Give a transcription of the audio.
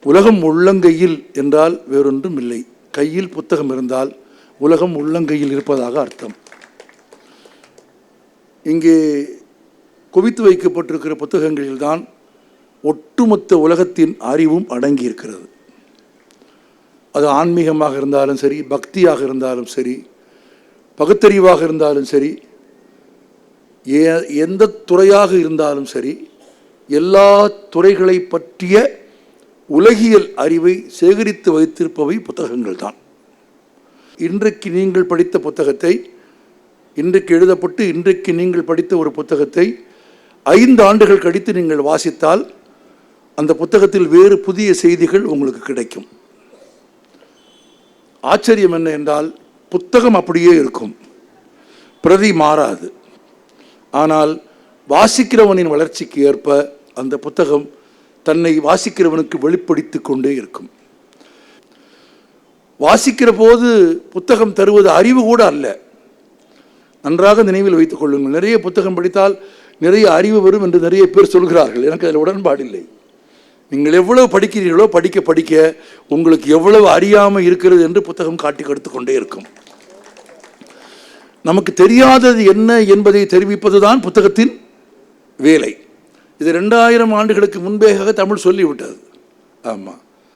உலகம் உள்ளங்கையில் என்றால் வேறொன்றும் இல்லை. கையில் புத்தகம் இருந்தால் உலகம் உள்ளங்கையில் இருப்பதாக அர்த்தம். இங்கே குவித்து வைக்கப்பட்டிருக்கிற புத்தகங்களில்தான் ஒட்டுமொத்த உலகத்தின் அறிவும் அடங்கி இருக்கிறது. அது ஆன்மீகமாக இருந்தாலும் சரி, பக்தியாக இருந்தாலும் சரி, பகுத்தறிவாக இருந்தாலும் சரி, எந்த துறையாக இருந்தாலும் சரி, எல்லா துறைகளை பற்றிய உலகியல் அறிவை சேகரித்து வைத்திருப்பவை புத்தகங்கள் தான். இன்றைக்கு நீங்கள் படித்த புத்தகத்தை, இன்றைக்கு எழுதப்பட்டு இன்றைக்கு நீங்கள் படித்த ஒரு புத்தகத்தை 5 ஆண்டுகள் கழித்து நீங்கள் வாசித்தால் அந்த புத்தகத்தில் வேறு புதிய செய்திகள் உங்களுக்கு கிடைக்கும். ஆச்சரியம் என்ன என்றால், புத்தகம் அப்படியே இருக்கும், பிரதி மாறாது. ஆனால் வாசிக்கிறவனின் வளர்ச்சிக்கு ஏற்ப அந்த புத்தகம் தன்னை வாசிக்கிறவனுக்கு வெளிப்படுத்தி கொண்டே இருக்கும். வாசிக்கிற போது புத்தகம் தருவது அறிவு கூட அல்ல. நன்றாக நினைவில் வைத்துக் கொள்ளுங்கள். நிறைய புத்தகம் படித்தால் நிறைய அறிவு வரும் என்று நிறைய பேர் சொல்கிறார்கள். எனக்கு அதில் உடன்பாடில்லை. நீங்கள் எவ்வளவு படிக்கிறீர்களோ படிக்க படிக்க உங்களுக்கு எவ்வளவு அறியாமல் இருக்கிறது என்று புத்தகம் காட்டி கொடுத்து கொண்டே இருக்கும். நமக்கு தெரியாதது என்ன என்பதை தெரிவிப்பதுதான் புத்தகத்தின் வேலை. இது 2000 ஆண்டுகளுக்கு முன்பே தமிழ் சொல்லிவிட்டது. ஆமாம்.